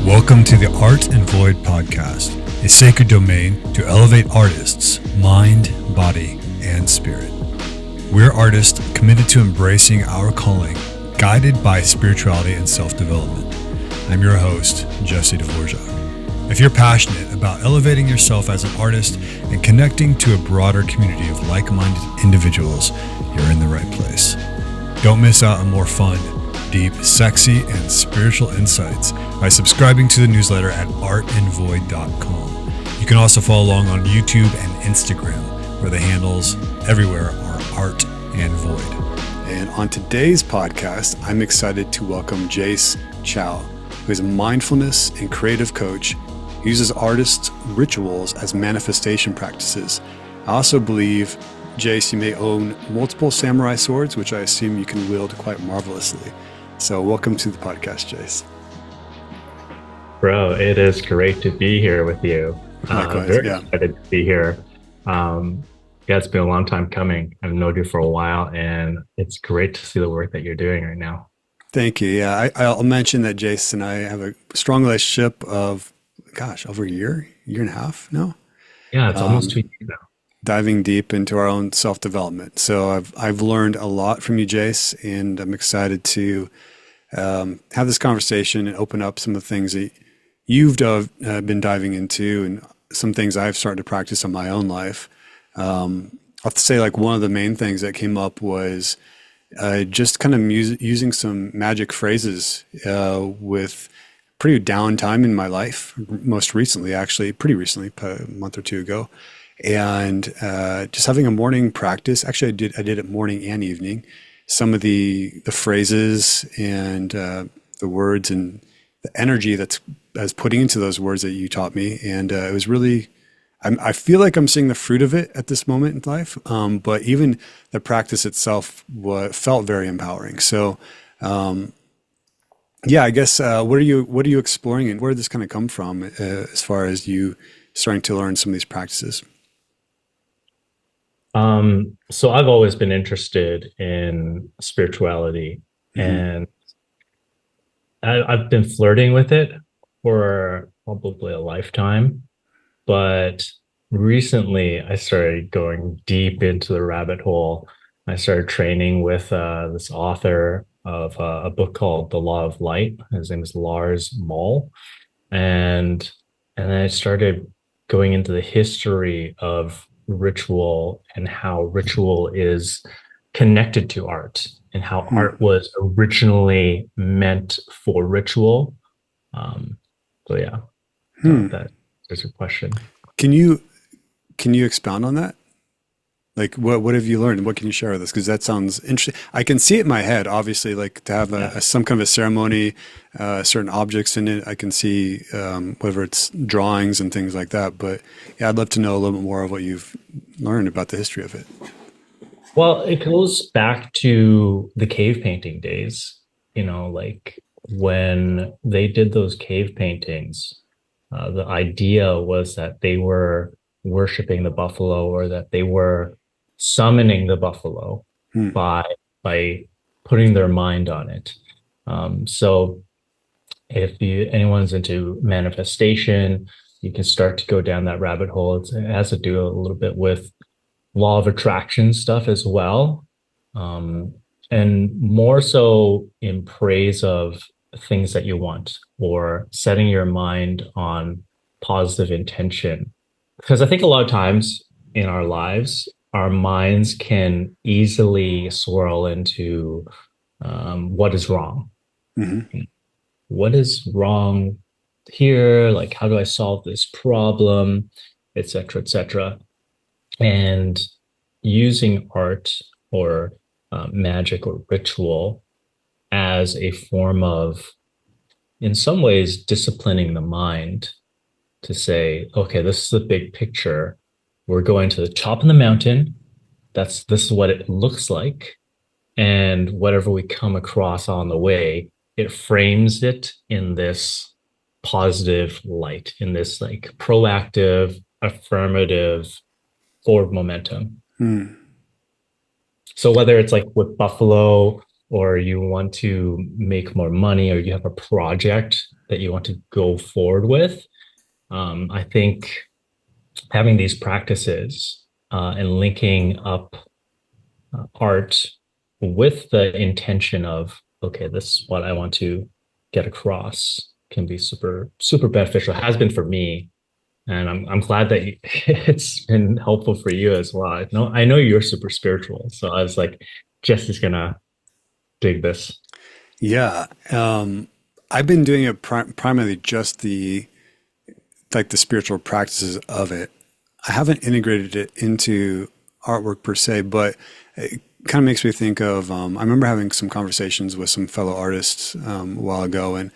Welcome to the Art and Void podcast, a sacred domain to elevate artists' mind, body, and spirit. We're artists committed to embracing our calling, guided by spirituality and self-development. I'm your host, Jase Chau. If you're passionate about elevating yourself as an artist and connecting to a broader community of like-minded individuals, you're in the right place. Don't miss out on more fun, deep, sexy, and spiritual insights by subscribing to the newsletter at artandvoid.com. You can also follow along on YouTube and Instagram, where the handles everywhere are Art and Void. And on today's podcast, I'm excited to welcome Jase Chau, who is a mindfulness and creative coach who uses artists' rituals as manifestation practices. I also believe, Jase, you may own multiple samurai swords, which I assume you can wield quite marvelously. So welcome to the podcast, Jase. Bro, it is great to be here with you. Likewise, very excited to be here. It's been a long time coming. I've known you for a while, and it's great to see the work that you're doing right now. Thank you. Yeah, I'll mention that Jase and I have a strong relationship of, over a year and a half now. Yeah, it's almost 2 years now. Diving deep into our own self-development. So I've learned a lot from you, Jase, and I'm excited to have this conversation and open up some of the things that you've been diving into and some things I've started to practice in my own life. I'll have to say, like, one of the main things that came up was just kind of using some magic phrases with pretty downtime in my life, most recently, actually, pretty recently, a month or two ago. And just having a morning practice. Actually, I did it morning and evening. Some of the phrases and the words and the energy that's putting into those words that you taught me. And it was really, I feel like I'm seeing the fruit of it at this moment in life. But even the practice itself felt very empowering. So, I guess what are you exploring, and where did this kind of come from as far as you starting to learn some of these practices? So I've always been interested in spirituality, and I've been flirting with it for probably a lifetime. But recently I started going deep into the rabbit hole. I started training with this author of a book called The Law of Light. His name is Lars Moll. And then I started going into the history of ritual and how ritual is connected to art and how art was originally meant for ritual. That is a question. Can you expound on that? Like, what have you learned? What can you share with us? Because that sounds interesting. I can see it in my head, obviously, like to have some kind of a ceremony, certain objects in it. I can see whether it's drawings and things like that. But yeah, I'd love to know a little bit more of what you've learned about the history of it. Well, it goes back to the cave painting days, like when they did those cave paintings, the idea was that they were worshiping the buffalo, or that they were summoning the buffalo by putting their mind on it. So if anyone's into manifestation, you can start to go down that rabbit hole. It has to do a little bit with law of attraction stuff as well. And more so in praise of things that you want, or setting your mind on positive intention. Because I think a lot of times in our lives, our minds can easily swirl into what is wrong. What is wrong here? Like, how do I solve this problem, et cetera, et cetera. And using art or magic or ritual as a form of, in some ways, disciplining the mind to say, okay, this is the big picture. We're going to the top of the mountain. This is what it looks like. And whatever we come across on the way, it frames it in this positive light, in this like proactive, affirmative, forward momentum. So whether it's like with buffalo or you want to make more money, or you have a project that you want to go forward with, I think having these practices and linking up art with the intention of, okay, this is what I want to get across can be super beneficial. It has been for me, and I'm glad that it's been helpful for you as well. I know you're super spiritual, so I was like, Jess is gonna dig this. Yeah. I've been doing it primarily just the spiritual practices of it. I haven't integrated it into artwork per se, but it kind of makes me think of, I remember having some conversations with some fellow artists a while ago, and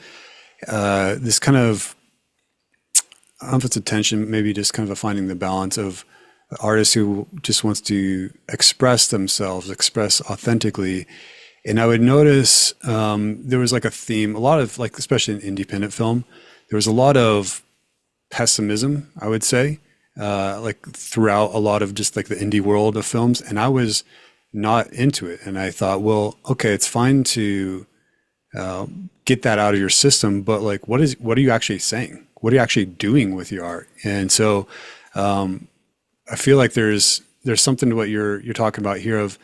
this kind of, I don't know if it's a tension, maybe just kind of a finding the balance of artists who just wants to express themselves, express authentically. And I would notice there was like a theme, a lot of like, especially in independent film, there was a lot of pessimism, I would say, like throughout a lot of just like the indie world of films. And I was not into it. And I thought, well, okay, it's fine to get that out of your system, but like, what are you actually saying? What are you actually doing with your art? And so I feel like there's something to what you're talking about here of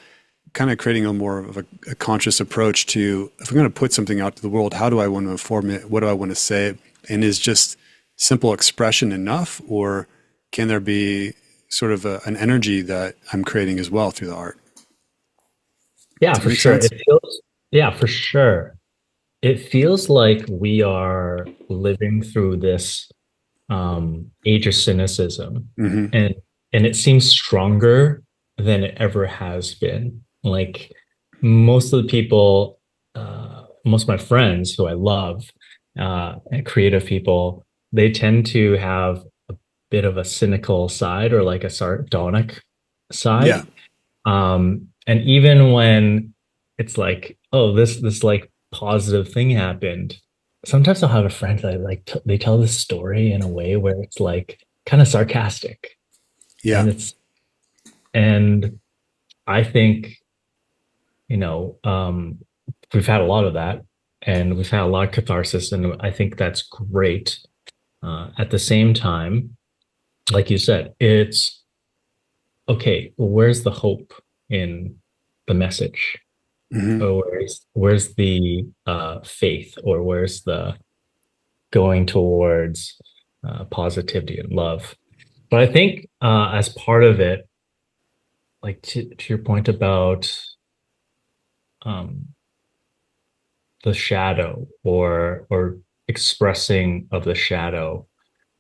kind of creating a more of a conscious approach to, if I'm going to put something out to the world, how do I want to inform it? What do I want to say? And is just simple expression enough, or can there be sort of an energy that I'm creating as well through the art? Yeah, Does that for make sure. sense? Yeah, for sure. It feels like we are living through this age of cynicism, Hmm. and it seems stronger than it ever has been. Like most of the people, most of my friends who I love, and creative people, they tend to have a bit of a cynical side or like a sardonic Yeah. side. And even when it's like, oh, this like positive thing happened, sometimes I'll have a friend that they tell this story in a way where it's like kind of sarcastic, Yeah. and and I think, you know, we've had a lot of that, and we've had a lot of catharsis, and I think that's great. At the same time, like you said, it's okay. Where's the hope in the message? Hmm. Or where's the faith, or where's the going towards positivity and love? But I think as part of it, like to your point about um, the shadow, or expressing of the shadow,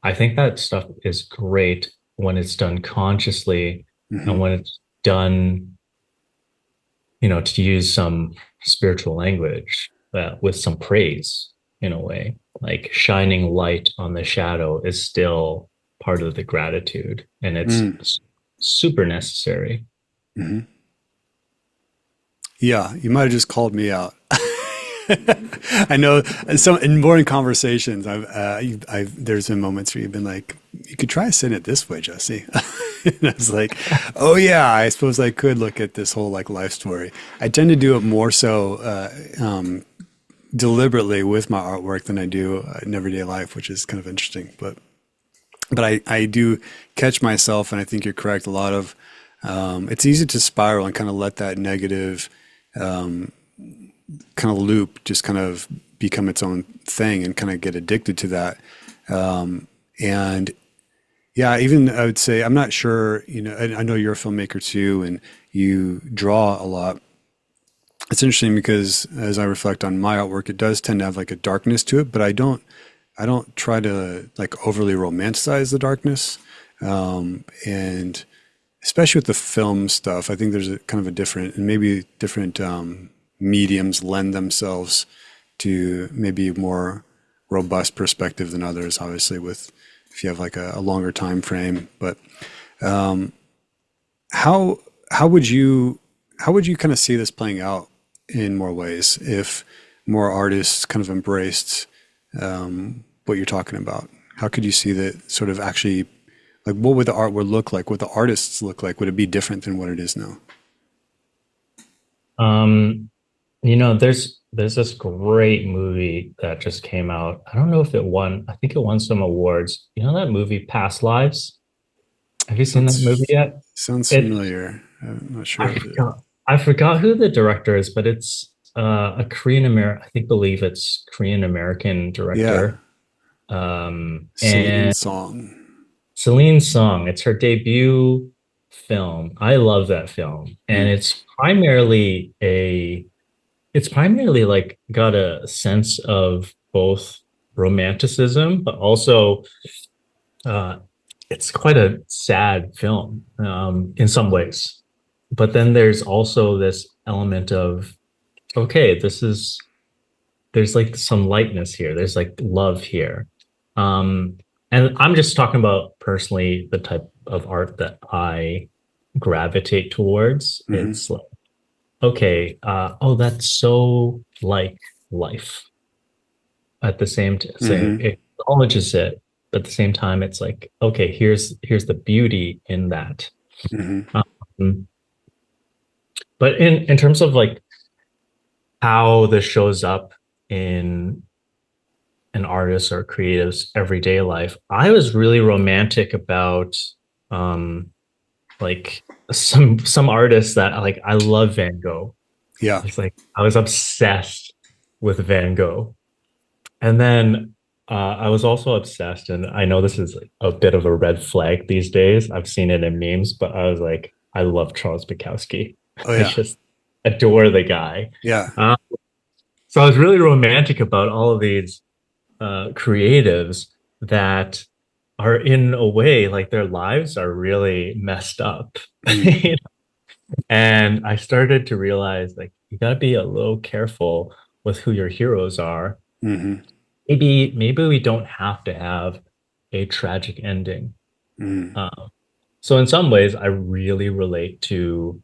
I think that stuff is great when it's done consciously, Hmm. and when it's done, to use some spiritual language, with some praise in a way, like shining light on the shadow is still part of the gratitude, and it's Mm. super necessary. Hmm. Yeah. You might have just called me out. I know some in boring conversations, there's been moments where you've been like, you could try saying it this way, Jesse. And I was like, oh yeah, I suppose I could look at this whole like life story. I tend to do it more so deliberately with my artwork than I do in everyday life, which is kind of interesting. But I do catch myself, and I think you're correct. A lot of it's easy to spiral and kind of let that negative kind of loop just kind of become its own thing and kind of get addicted to that. And yeah, even I would say, I'm not sure, I know you're a filmmaker too, and you draw a lot. It's interesting because as I reflect on my artwork, it does tend to have like a darkness to it, but I don't try to like overly romanticize the darkness. And especially with the film stuff, I think there's a kind of a different, and maybe different mediums lend themselves to maybe more robust perspective than others, obviously, with if you have like a longer time frame. But how how would you kind of see this playing out in more ways if more artists kind of embraced what you're talking about? How could you see that sort of actually, like, what would the artwork look like? What the artists look like? Would it be different than what it is now? Um, there's this great movie that just came out. I don't know if it won. I think it won some awards. You know that movie Past Lives? Have you seen that movie Sounds yet? sounds It familiar. I'm not I sure if it. forgot I forgot who the director is, but it's a Korean American, I think believe it's Korean American Yeah, director. Celine And Song. Celine's Song, it's her debut film. I love that film. And Mm, it's primarily like got a sense of both romanticism, but also uh, it's quite a sad film in some ways. But then there's also this element of, okay, there's like some lightness here. There's like love here. Um, and I'm just talking about personally the type of art that I gravitate towards. hmm It's like, okay, oh, that's so like life at the same hmm it acknowledges it, but at the same time, it's like, okay, here's the beauty in that. hmm Um, but in terms of like how this shows up in an artist or creative's everyday life, I was really romantic about um like some artists that like I love Van Gogh. Yeah. It's like I was obsessed with Van Gogh. And then I was also obsessed, and I know this is like a bit of a red flag these days. I've seen it in memes, but I was like, I love Charles Bukowski. Oh I yeah. just adore the guy. Yeah. Uh, so I was really romantic about all of these creatives that are in a way like their lives are really messed up. Mm, And I started to realize like you got to be a little careful with who your heroes are. hmm Maybe we don't have to have a tragic ending. mm, So in some ways, I really relate to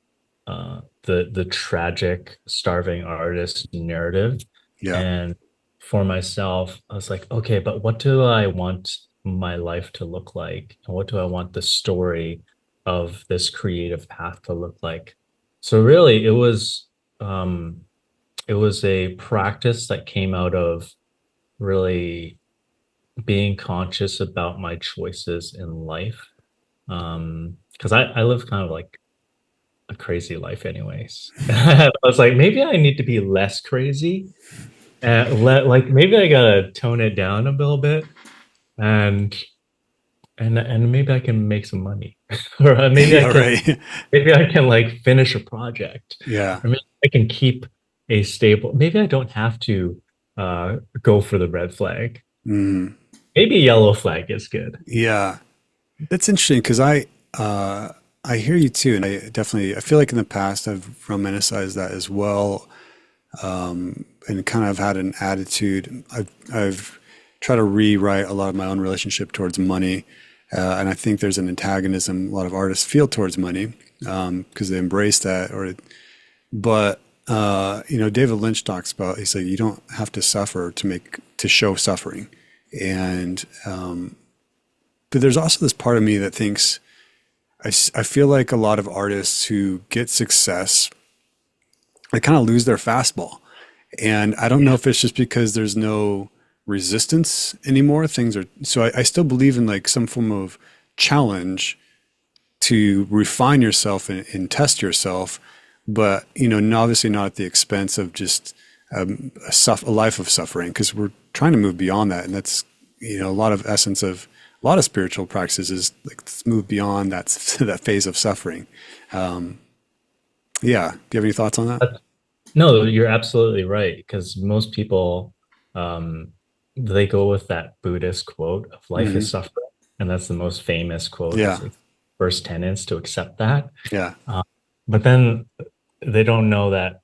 the tragic starving artist narrative. yeah. And for myself, I was like, okay, but what do I want my life to look like? And what do I want the story of this creative path to look like? So really, um, it was a practice that came out of really being conscious about my choices in life. Because I live kind of like a crazy life anyways. I was like, maybe I need to be less crazy. Like maybe I gotta tone it down a little bit and and maybe I can make some money. Or Yeah. Right. maybe I can like finish a project. Yeah. Or maybe I can keep a stable, maybe I don't have to go for the red flag. Mm, Maybe yellow flag is good. yeah. That's interesting because uh I hear you too, and I feel like in the past I've romanticized that as well, and kind of had an attitude. I've tried to rewrite a lot of my own relationship towards money, and I think there's an antagonism a lot of artists feel towards money because they embrace that. But David Lynch talks about. He said you don't have to suffer to show suffering, and but there's also this part of me that thinks I feel like a lot of artists who get success, they kind of lose their fastball. And I don't know if it's just because there's no resistance anymore. Things are so I still believe in like some form of challenge to refine yourself and test yourself, but obviously not at the expense of just a life of suffering, because we're trying to move beyond that, and that's a lot of essence of a lot of spiritual practices is like let's move beyond that that phase of suffering. Um, yeah, do you have any thoughts on that? No, you're absolutely right. Because most people, um, they go with that Buddhist quote of life Hmm is suffering. And that's the most famous quote. It's Yeah, like first tenets to accept that. yeah, Uh, but then they don't know that,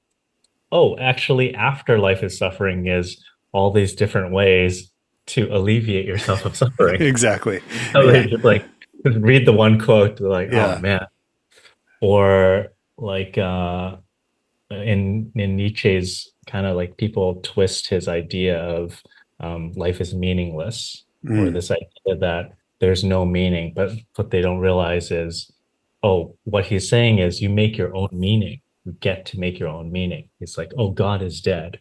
oh, actually, after life is suffering is all these different ways to alleviate yourself of suffering. exactly. So they Yeah, just like read the one quote, they're like, oh yeah, man. Or like in Nietzsche's kind of like people twist his idea of life is meaningless, or mm, this idea that there's no meaning, but what they don't realize is, oh, what he's saying is you make your own meaning. you get to make your own meaning. It's like, oh, God is dead,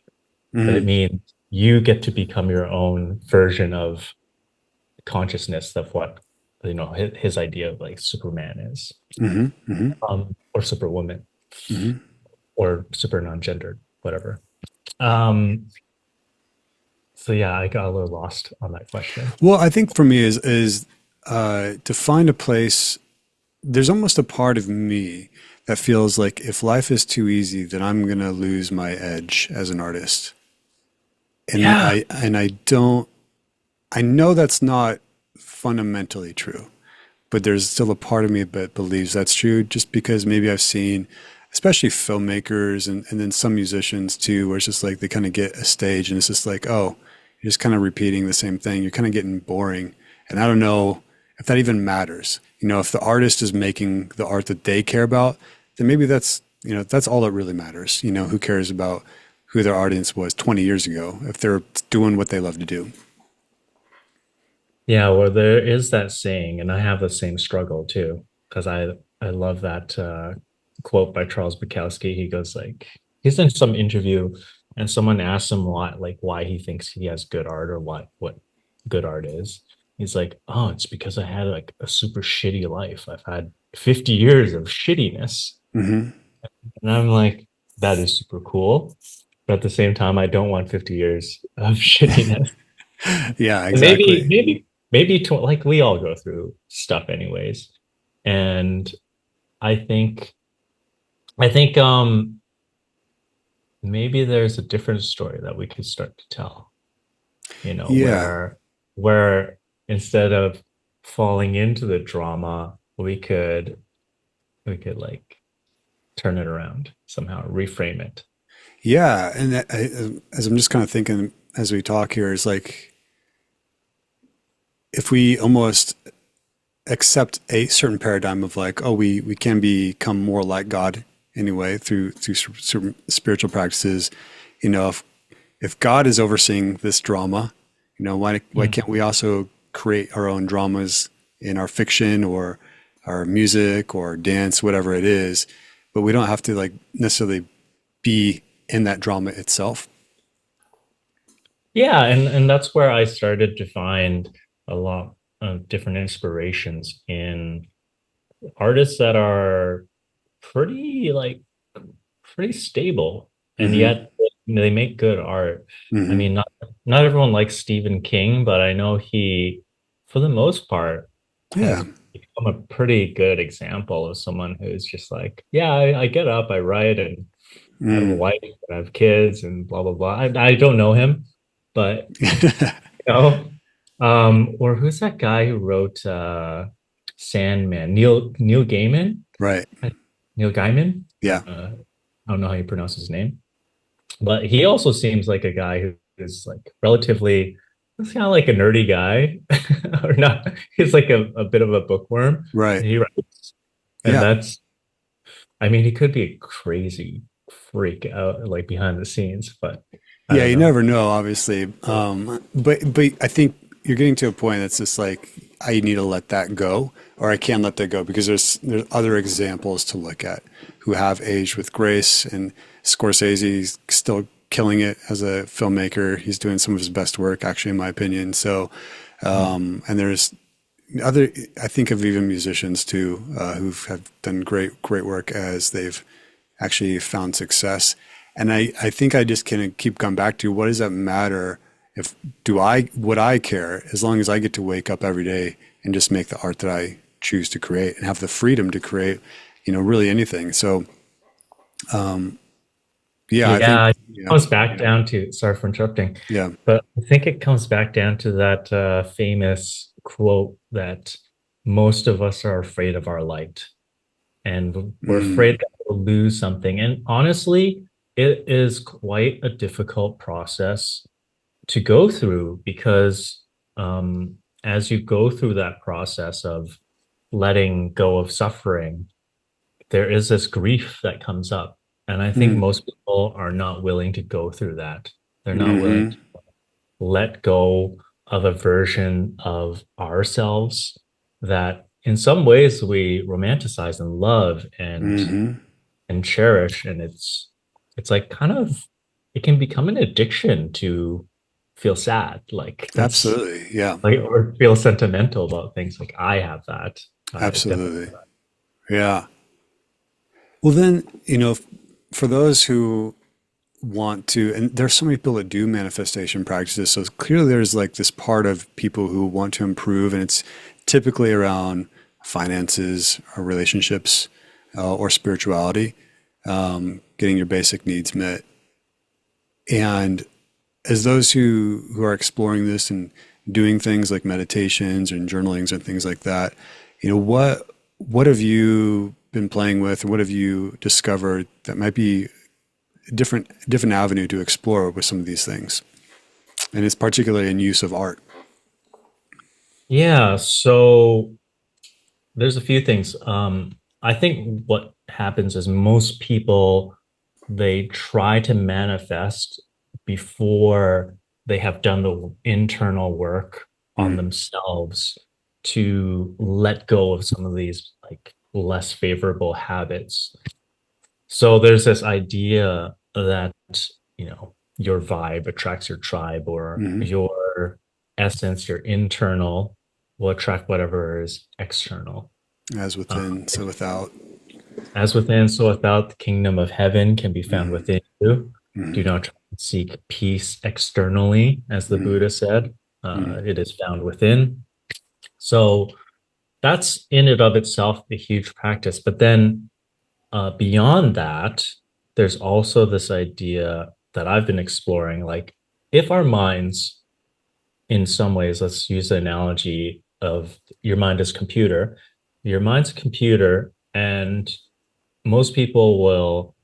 but it Mm-hmm. means you get to become your own version of consciousness of what his idea of like Superman is, Mm-hmm. Mm-hmm. or Superwoman, Mm-hmm. or super non-gendered, whatever. Um, so yeah, I got a little lost on that question. Well, I think for me is to find a place. There's almost a part of me that feels like if life is too easy, then I'm gonna lose my edge as an artist. And Yeah. I don't. I know that's not fundamentally true, but there's still a part of me that believes that's true, just because maybe I've seen, especially filmmakers and then some musicians too, where it's just like they kind of get a stage and it's just like, oh, you're just kind of repeating the same thing. You're kind of getting boring. And I don't know if that even matters. If the artist is making the art that they care about, then maybe that's all that really matters. Who cares about who their audience was 20 years ago if they're doing what they love to do? Yeah, well, there is that saying, and I have the same struggle too, because I love that quote by Charles Bukowski. He goes like, he's in some interview, and someone asks him why he thinks he has good art, or what good art is. He's like, oh, it's because I had like a super shitty life. I've had 50 years of shittiness, Hmm. and I'm like, that is super cool, but at the same time, I don't want 50 years of shittiness. Yeah, And maybe, exactly. like we all go through stuff anyways. And I think, maybe there's a different story that we could start to tell, Yeah. where instead of falling into the drama, we could like turn it around somehow, reframe it. Yeah. And as I'm just kind of thinking as we talk here, is like if we almost accept a certain paradigm of like, oh, we can become more like God anyway through certain spiritual practices. If God is overseeing this drama, why Mm. can't we also create our own dramas in our fiction or our music or dance, whatever it is? But we don't have to like necessarily be in that drama itself. Yeah, and that's where I started to find a lot of different inspirations in artists that are pretty like pretty stable, and Hmm. yet they make good art. I Hmm. mean, not everyone likes Stephen King, but I know he, for the most part, Yeah. has become a pretty good example of someone who's just like, yeah, I get up, I write, and I have a Mm. wife, and I have kids, and blah blah blah. I don't know him, but you know, or who's that guy who wrote Sandman? Neil Gaiman? Right. Neil Gaiman? Yeah. I don't know how you pronounce his name, but he also seems like a guy who is like relatively, he's kind of like a nerdy guy, or not. He's like a bit of a bookworm, Right. and he writes, and Yeah. that's, I mean, he could be a crazy freak out like behind the scenes, but I Yeah, don't you know. never know, obviously. But I think you're getting to a point that's just like I need to let that go, or I can't let that go because there's other examples to look at who have aged with grace, and Scorsese's still killing it as a filmmaker. He's doing some of his best work, actually, in my opinion. So, and there's other. I think of even musicians too, who have done great work as they've actually found success. And I think I just can keep coming back to what does that matter if would I care as long as I get to wake up every day and just make the art that I choose to create and have the freedom to create, really anything. So yeah, I think Yeah, it yeah, comes back down to, sorry for interrupting, yeah. but I think it comes back down to that famous quote that most of us are afraid of our light, and we're Mm, afraid that we'll lose something. And honestly, it is quite a difficult process to go through because as you go through that process of letting go of suffering, there is this grief that comes up. And I think mm, most people are not willing to go through that. They're not willing mm-hmm, to let go of a version of ourselves that in some ways we romanticize and love. And mm-hmm. and cherish. And it's like kind of, it can become an addiction to feel sad. Like that's Absolutely. Yeah. like, or feel sentimental about things. Like I have that. Definitely. Absolutely. Yeah. Well, then, for those who want to, and there's so many people that do manifestation practices. So clearly there's like this part of people who want to improve, and it's typically around finances or relationships or spirituality, getting your basic needs met. And as those who are exploring this and doing things like meditations and journalings and things like that, what have you been playing with, or what have you discovered that might be a different avenue to explore with some of these things? And it's particularly in use of art. Yeah. So there's a few things. I think what happens is most people, they try to manifest before they have done the internal work on Mm, themselves to let go of some of these like less favorable habits. So there's this idea that, your vibe attracts your tribe, or mhm. your essence, your internal will attract whatever is external. As Uh, within, so without. as within, so without, the kingdom of heaven can be found Mhm, within you. Do mhm, not try to seek peace externally, as the mhm, Buddha said. mhm, It is found within. So that's in and of itself a huge practice. But then beyond that, there's also this idea that I've been exploring. Like, if our minds, in some ways, let's use the analogy of your mind as computer, your mind's a computer, and most people will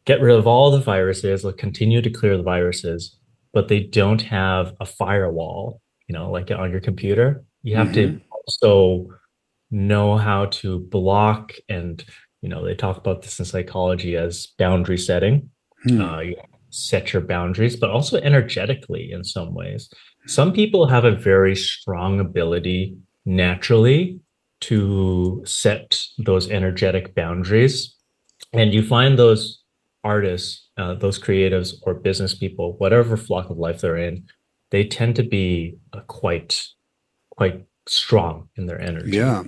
get rid of all the viruses, they'll continue to clear the viruses, but they don't have a firewall, like on your computer. You have to mhm, also know how to block, and they talk about this in psychology as boundary setting. hmm. You set your boundaries, but also energetically in some ways. Some people have a very strong ability naturally to set those energetic boundaries, and you find those artists, those creatives or business people, whatever flock of life they're in, they tend to be quite strong in their energy. Yeah.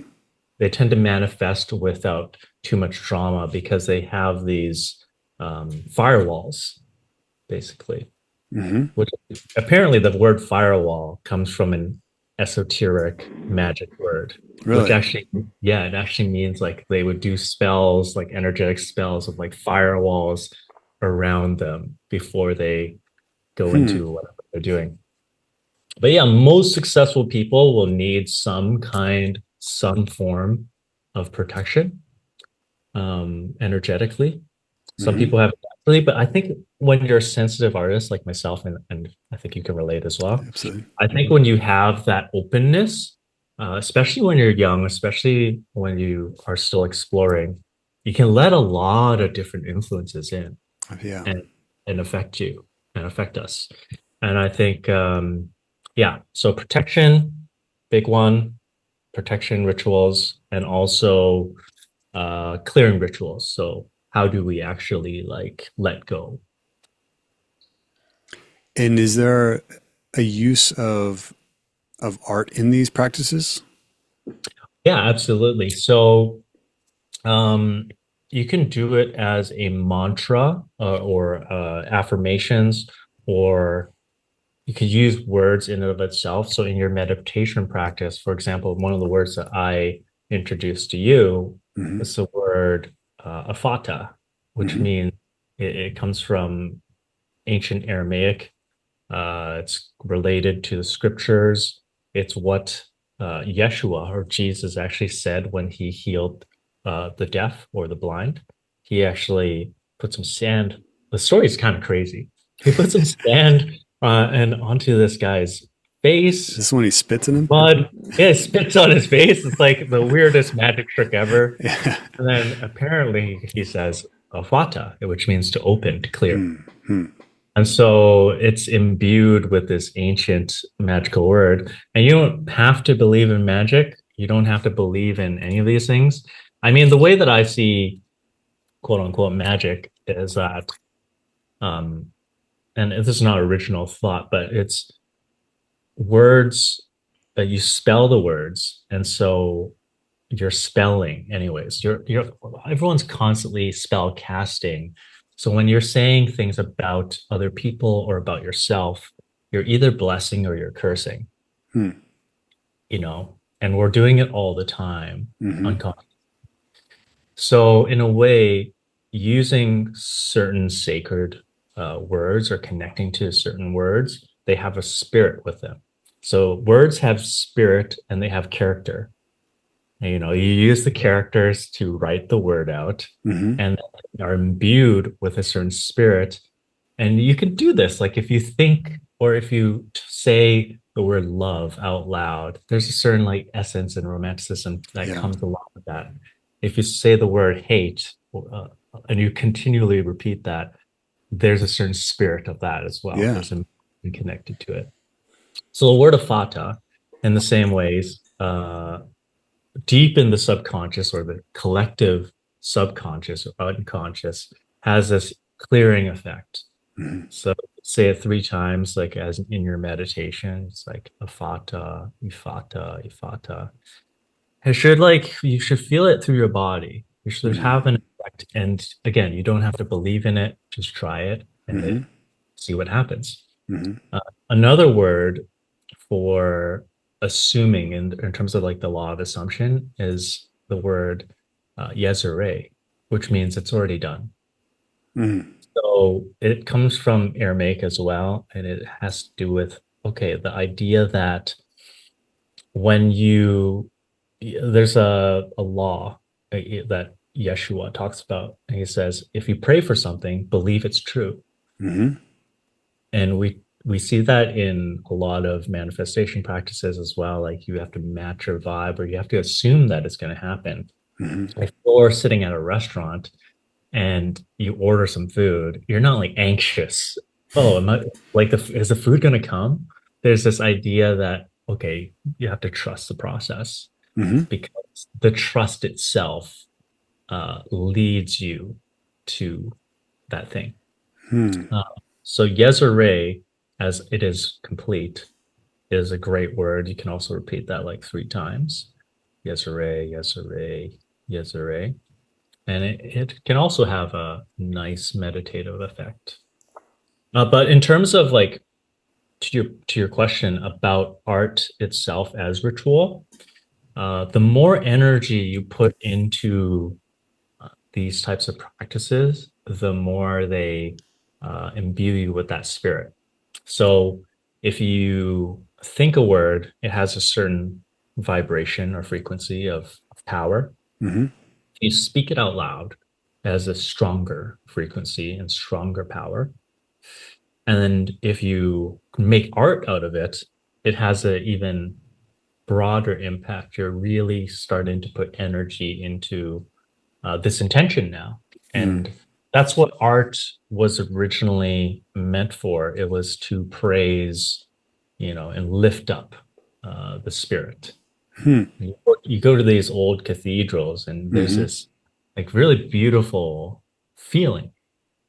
They tend to manifest without too much drama because they have these firewalls, basically. Hmm. Which apparently the word firewall comes from an esoteric magic word, which Really. actually, yeah, it actually means like they would do spells, like energetic spells of like firewalls around them before they go Hmm. into whatever they're doing. But yeah, most successful people will need some form of protection energetically. Some Hmm. people have it naturally, but I think when you're a sensitive artist like myself, and I think you can relate as well, Absolutely. I think when you have that openness, especially when you're young, especially when you are still exploring, you can let a lot of different influences in Yeah. and affect you and affect us. And I think, yeah, so protection, big one, protection rituals, and also clearing rituals. So how do we actually like let go? And is there a use of art in these practices? Yeah, absolutely. So um, you can do it as a mantra or affirmations, or you could use words in and of itself. So in your meditation practice, for example, one of the words that I introduced to you Hmm. is the word Effata, which Hmm. means it comes from ancient Aramaic. It's related to the scriptures. It's what Yeshua or Jesus actually said when he healed the deaf or the blind. He actually put some sand. The story is kind of crazy. He put some sand and onto this guy's Is face, this when he spits in him? mud. Yeah, it spits on his face. It's like the weirdest magic trick ever. Yeah. And then apparently he says "Effata," which means to open, to clear. Hmm. Hmm. And so it's imbued with this ancient magical word. And you don't have to believe in magic. You don't have to believe in any of these things. I mean, the way that I see quote unquote magic is that, and this is not original thought, but it's words that you spell the words, and so you're spelling anyways. You're everyone's constantly spell casting. So when you're saying things about other people or about yourself, you're either blessing or you're cursing, Hmm. and we're doing it all the time, Mm-hmm. unconscious. So in a way, using certain sacred words or connecting to certain words, they have a spirit with them. So words have spirit and they have character. And, you use the characters to write the word out, Mm-hmm. and they are imbued with a certain spirit. And you can do this, like if you think or if you say the word love out loud, there's a certain like essence and romanticism that Yeah. comes along with that. If you say the word hate and you continually repeat that, there's a certain spirit of that as well. Yeah. There's a meaning connected to it. So the word Effata, in the same ways, deep in the subconscious or the collective subconscious or unconscious, has this clearing effect. Mm-hmm. So say it 3 times, like as in your meditation. It's like Effata, Effata, Effata. You should feel it through your body. You should Mm-hmm. have an effect. And again, you don't have to believe in it. Just try it and Mm-hmm. see what happens. Mm-hmm. Another word for assuming in terms of like the law of assumption is the word Yezere, which means it's already done. Mm-hmm. So it comes from Aramaic as well, and it has to do with, okay, the idea that when there's a law that Yeshua talks about, and he says, if you pray for something, believe it's true. Mm-hmm. And we see that in a lot of manifestation practices as well. Like you have to match your vibe, or you have to assume that it's going to happen. Mm-hmm. If you're sitting at a restaurant and you order some food, you're not like anxious. Oh, am I like is the food going to come? There's this idea that, okay, you have to trust the process, Mm-hmm. because the trust itself leads you to that thing. Hmm. So Yezere, as it is complete, is a great word. You can also repeat that like 3 times. Yezere, Yezere, Yezere. And it can also have a nice meditative effect. But in terms of like to your question about art itself as ritual, the more energy you put into these types of practices, the more they imbue you with that spirit. So if you think a word, it has a certain vibration or frequency of power. Mm-hmm. If you speak it out loud, it has a stronger frequency and stronger power. And if you make art out of it, it has an even broader impact. You're really starting to put energy into this intention now. And that's what art was originally meant for. It was to praise, and lift up the spirit. Hmm. You go to these old cathedrals, and there's Mm-hmm. this like really beautiful feeling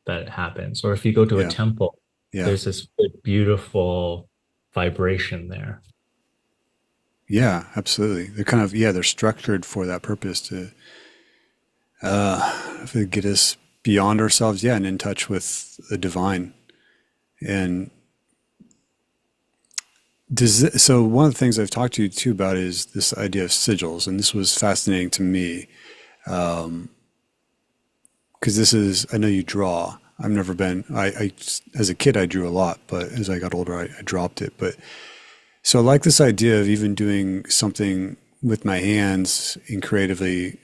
that happens. Or if you go to a Yeah. temple, Yeah. there's this really beautiful vibration there. Yeah, absolutely. They're structured for that purpose to get us beyond ourselves, and in touch with the divine. And so one of the things I've talked to you too about is this idea of sigils, and this was fascinating to me, because I know you draw. I've never been, as a kid I drew a lot, but as I got older I dropped it. But so I like this idea of even doing something with my hands and creatively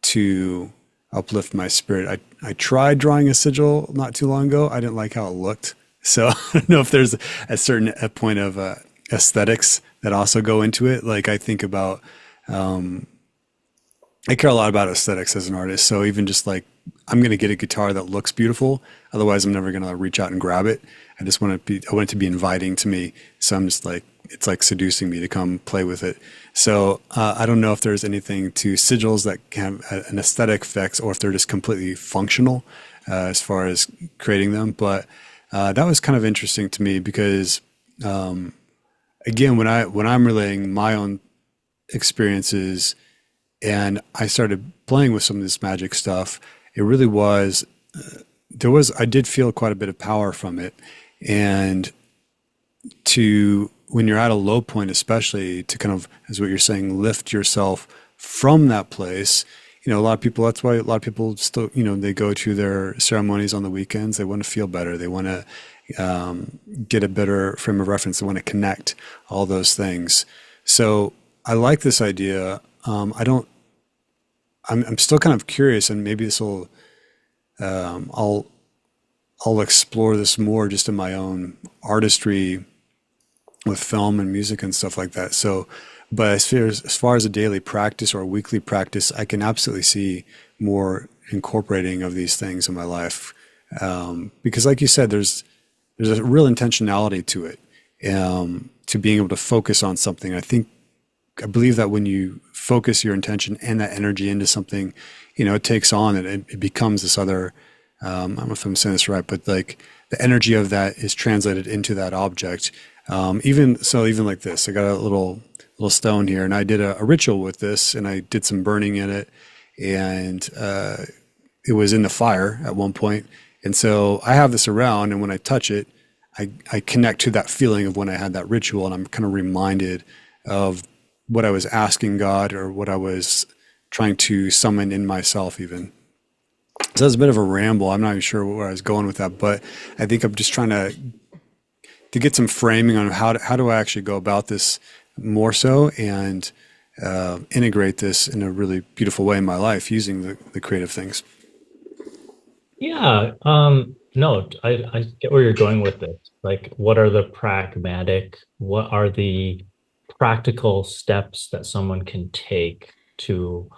to uplift my spirit. I tried drawing a sigil not too long ago. I didn't like how it looked. So I don't know if there's a point of aesthetics that also go into it. Like I think about, I care a lot about aesthetics as an artist. So even just like, I'm going to get a guitar that looks beautiful. Otherwise I'm never going to reach out and grab it. I want it to be inviting to me. So I'm just like it's like seducing me to come play with it. So I don't know if there's anything to sigils that can have an aesthetic effect, or if they're just completely functional as far as creating them. But that was kind of interesting to me because again, when I'm relaying my own experiences and I started playing with some of this magic stuff, it really was I did feel quite a bit of power from it. And to when you're at a low point, especially to kind of, as what you're saying, lift yourself from that place. You know, a lot of people, that's why a lot of people still, you know, they go to their ceremonies on the weekends. They want to feel better. They want to get a better frame of reference. They want to connect, all those things. So I like this idea. I'm still kind of curious, and maybe this will, I'll explore this more just in my own artistry with film and music and stuff like that. So, but as far as a daily practice or a weekly practice, I can absolutely see more incorporating of these things in my life. Because like you said, there's a real intentionality to it, to being able to focus on something. I believe that when you focus your intention and that energy into something, you know, it takes on and it becomes this other, I don't know if I'm saying this right, but like the energy of that is translated into that object. Even like this, I got a little stone here, and I did a ritual with this, and I did some burning in it, and it was in the fire at one point. And so I have this around, and when I touch it, I connect to that feeling of when I had that ritual, and I'm kind of reminded of what I was asking God, or what I was trying to summon in myself even. So that's a bit of a ramble. I'm not even sure where I was going with that, but I think I'm just trying to get some framing on how do I actually go about this more so, and integrate this in a really beautiful way in my life using the creative things. Yeah. No, I get where you're going with this. Like, what are the what are the practical steps that someone can take to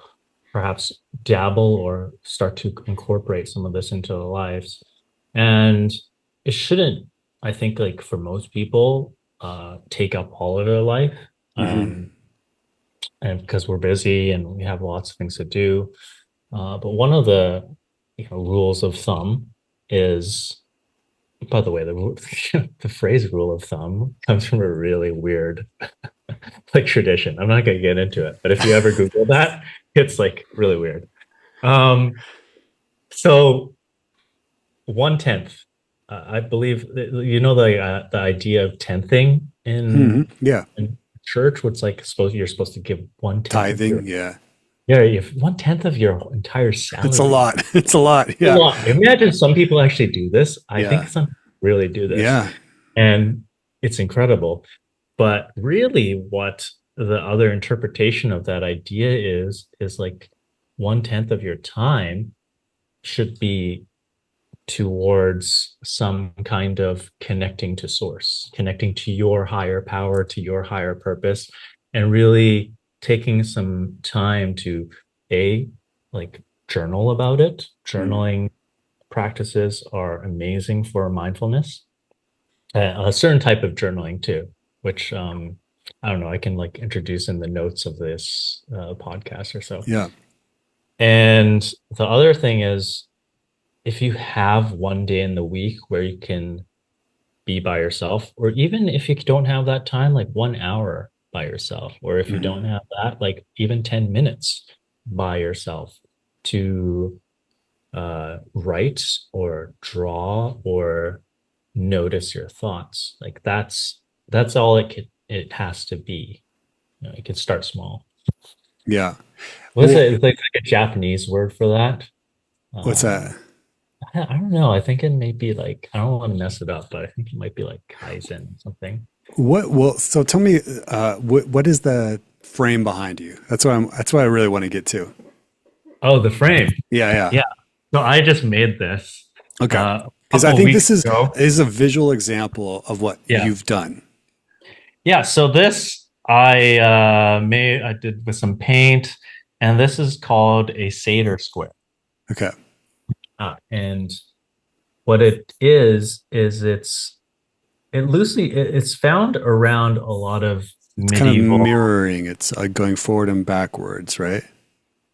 perhaps dabble or start to incorporate some of this into their lives? And it shouldn't, I think, like for most people, take up all of their life. Mm-hmm. And because we're busy and we have lots of things to do. But one of the rules of thumb is, by the way, the phrase rule of thumb comes from a really weird like tradition. I'm not going to get into it, but if you ever Google that, it's like really weird. So 1/10, I believe, the idea of tenthing Mm-hmm. Yeah. in church, what's like you're supposed to give 1/10 Tithing. Yeah. if 1/10 of your entire salary. It's a lot. It's a lot. Yeah. A lot. Imagine some people actually do this. I Yeah. think some people really do this. Yeah. And it's incredible. But really, what the other interpretation of that idea is like 1/10 of your time should be towards some kind of connecting to source, connecting to your higher power, to your higher purpose, and really taking some time to like journal about it. Journaling practices are amazing for mindfulness. A certain type of journaling too, which I don't know, I can like introduce in the notes of this podcast or so. Yeah. And the other thing is, if you have one day in the week where you can be by yourself, or even if you don't have that time, like 1 hour by yourself, or if you don't have that, like even 10 minutes by yourself to write or draw or notice your thoughts, like that's all it has to be. It can start small. Yeah. It's like a Japanese word for that. What's that? I don't know. I think it may be like, I don't want to mess it up, but I think it might be like Kaizen or something. So tell me, what is the frame behind you? That's what I really want to get to. Oh, the frame. Yeah. So I just made this. Okay. Because I think this is a visual example of what you've done. Yeah. So this I did with some paint, and this is called a Seder square. Okay. And what it is it's it's found around a lot of It's kind of medieval. mirroring. It's like going forward and backwards, right?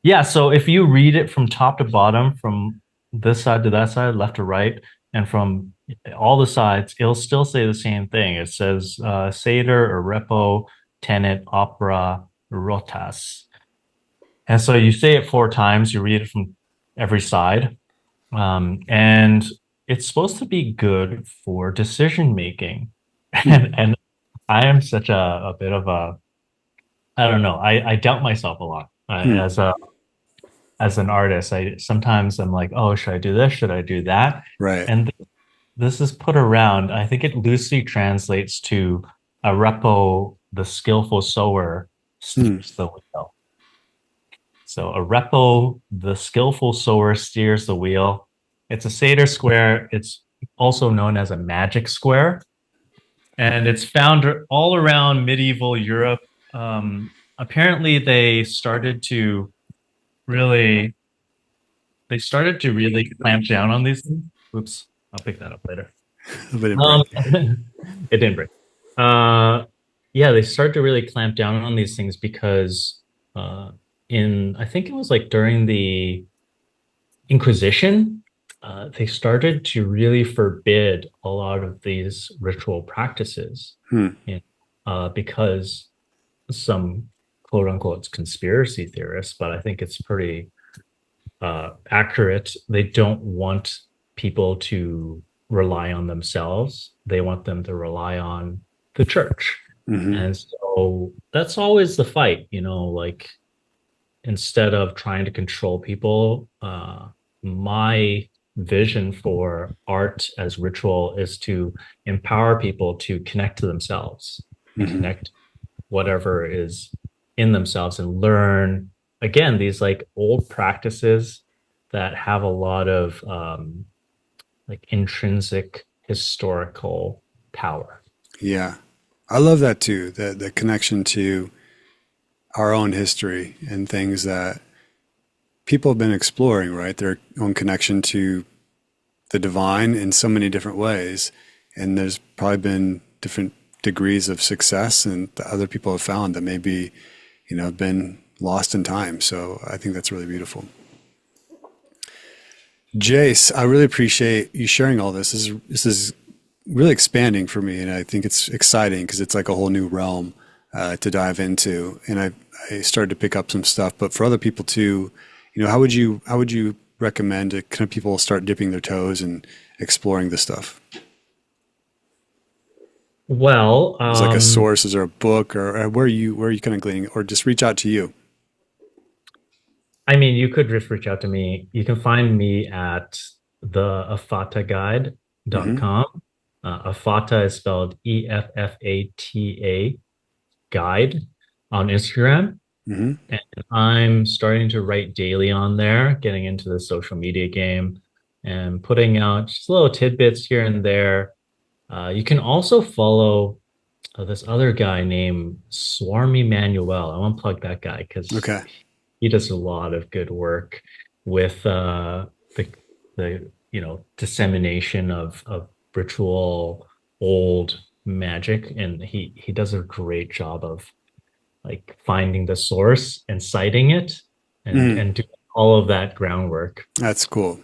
Yeah, so if you read it from top to bottom, from this side to that side, left to right, and from all the sides, it'll still say the same thing. It says Seder, Arepo, Tenet, Opera, Rotas. And so you say it 4 times, you read it from every side. And it's supposed to be good for decision making. Hmm. And I am such a bit of a, I don't know, I doubt myself a lot Hmm. as an artist. I sometimes I'm like, oh, should I do this? Should I do that? Right. And this is put around. I think it loosely translates to a repo, the skillful sower Hmm. steers the wheel. So a repo, the skillful sower steers the wheel. It's a Seder square. It's also known as a magic square, and it's found all around medieval Europe. Apparently, really they started to really clamp down on these things. Oops, I'll pick that up later. A bit of Um, break. it didn't break. Uh, yeah, they started to really clamp down on these things because uh, I think it was like during the Inquisition, they started to really forbid a lot of these ritual practices, Hmm. you because some quote unquote conspiracy theorists, but I think it's pretty accurate. They don't want people to rely on themselves. They want them to rely on the church. Hmm. And so that's always the fight, like instead of trying to control people, my vision for art as ritual is to empower people to connect to themselves and Hmm. connect whatever is in themselves and learn again these like old practices that have a lot of like intrinsic historical power. Yeah. I love that too. The connection to our own history and things that people have been exploring, right? Their own connection to the divine in so many different ways. And there's probably been different degrees of success and that other people have found that maybe, have been lost in time. So I think that's really beautiful. Jace, I really appreciate you sharing all this. This is really expanding for me, and I think it's exciting because it's like a whole new realm to dive into. And I started to pick up some stuff, but for other people too, how would you recommend to kind of people start dipping their toes and exploring this stuff? Well, Is like a source? Is there a book, or where are you kind of gleaning, or just reach out to you? I mean, you could just reach out to me. You can find me at the Hmm. effataguide.com. Effata is spelled EFFATA guide on Instagram. Hmm. And I'm starting to write daily on there, getting into the social media game and putting out just little tidbits here and there. You can also follow this other guy named Swarmy Manuel. I want to plug that guy because Okay. he does a lot of good work with the dissemination of ritual old magic, and he does a great job of like finding the source and citing it Mm, and doing all of that groundwork. that's cool.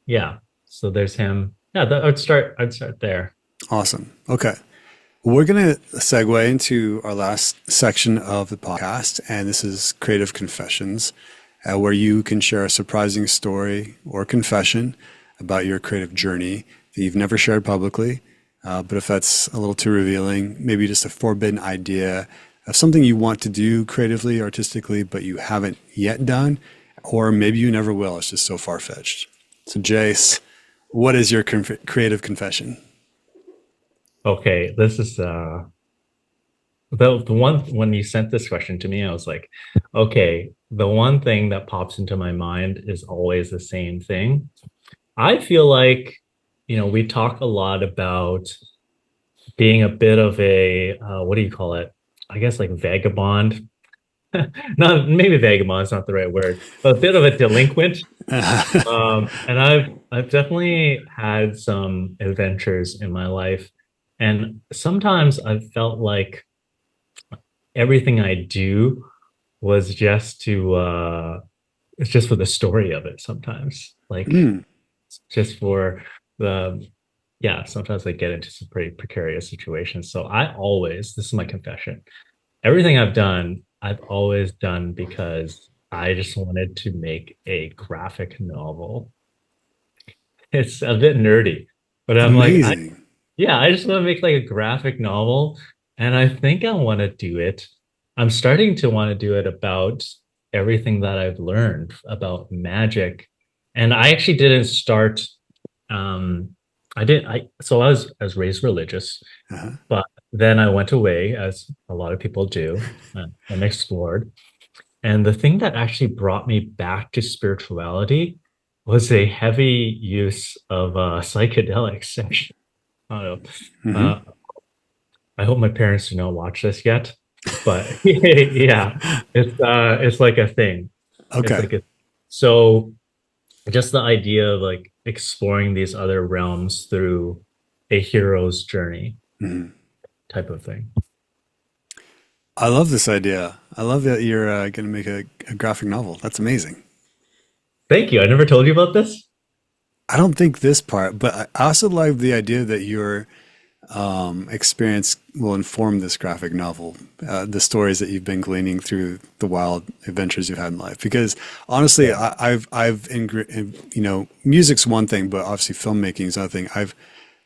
Yeah. So there's him. Yeah, I'd start there. Awesome. Okay. We're going to segue into our last section of the podcast, and this is Creative Confessions, where you can share a surprising story or confession about your creative journey that you've never shared publicly. But if that's a little too revealing, maybe just a forbidden idea of something you want to do creatively, artistically, but you haven't yet done, or maybe you never will. It's just so far-fetched. So, Jace, what is your creative confession? Okay, this is the one when you sent this question to me, I was like, okay, the one thing that pops into my mind is always the same thing. I feel like, we talk a lot about being a bit of a what do you call it? I guess like vagabond. Not maybe vagabond is not the right word, but a bit of a delinquent. And I've definitely had some adventures in my life, And sometimes I've felt like everything I do was just it's just for the story of it sometimes. Like Mm, just for the yeah, sometimes I get into some pretty precarious situations. So this is my confession. Everything I've always done because I just wanted to make a graphic novel. It's a bit nerdy, but I'm like, amazing. yeah, I just want to make like a graphic novel, and I think I want to do it. I'm starting to want to do it about everything that I've learned about magic. And I actually didn't start I did I so I was raised religious, Uh-huh. but then I went away as a lot of people do and explored. And the thing that actually brought me back to spirituality was a heavy use of psychedelics. Actually. I don't know. Hmm. I hope my parents do not watch this yet, but yeah, it's like a thing. It's Okay. like a so just the idea of like exploring these other realms through a hero's journey Hmm. type of thing. I love this idea. I love that you're going to make a graphic novel. That's amazing. Thank you. I never told you about this. I don't think this part, but I also love the idea that your experience will inform this graphic novel, the stories that you've been gleaning through the wild adventures you've had in life. Because honestly, Yeah. you know, music's one thing, but obviously filmmaking is another thing.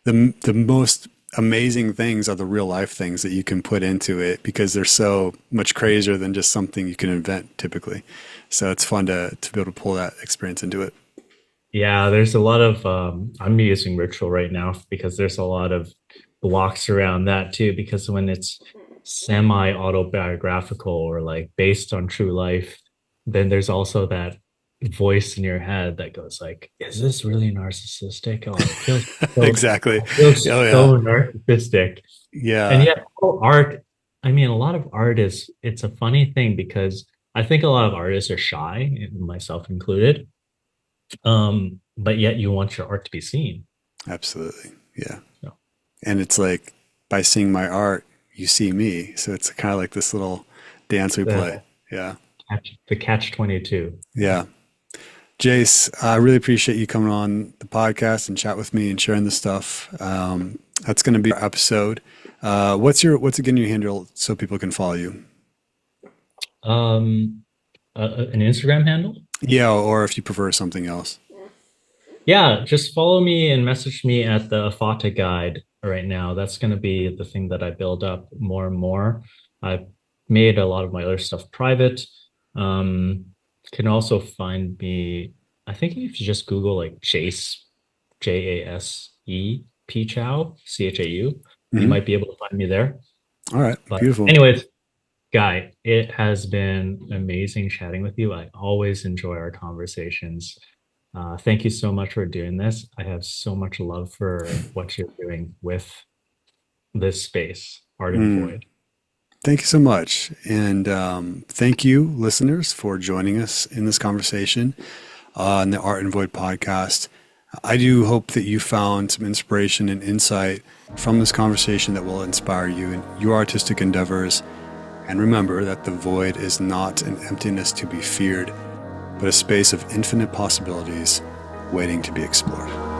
The most amazing things are the real life things that you can put into it because they're so much crazier than just something you can invent typically. So it's fun to be able to pull that experience into it. Yeah, there's a lot of I'm using ritual right now because there's a lot of blocks around that too, because when it's semi-autobiographical or like based on true life, then there's also that voice in your head that goes like, is this really narcissistic? Oh, Exactly. it feels Oh yeah. so narcissistic. And Yeah. yet art, I mean, a lot of art it's a funny thing because I think a lot of artists are shy, myself included. But yet you want your art to be seen. Absolutely. Yeah. So, And it's like by seeing my art, you see me. So it's kind of like this little dance we play. the Yeah. the catch 22. Yeah. Yeah. Jace, I really appreciate you coming on the podcast and chat with me and sharing this stuff. That's going to be our episode. What's again your handle so people can follow you? Um, an Instagram handle? Yeah, or if you prefer something else. Yeah, just follow me and message me at the Effata guide right now. That's going to be the thing that I build up more and more. I've made a lot of my other stuff private. Um, can also find me, I think if you just Google like Jase, Jase Chau, Chau, you Hmm. might be able to find me there. All right. But Beautiful. anyways, Guy, it has been amazing chatting with you. I always enjoy our conversations. Thank you so much for doing this. I have so much love for what you're doing with this space, Art and Mm. Void. Thank you so much. And thank you, listeners, for joining us in this conversation on the Art and Void podcast. I do hope that you found some inspiration and insight from this conversation that will inspire you in your artistic endeavors. And remember that the void is not an emptiness to be feared, but a space of infinite possibilities waiting to be explored.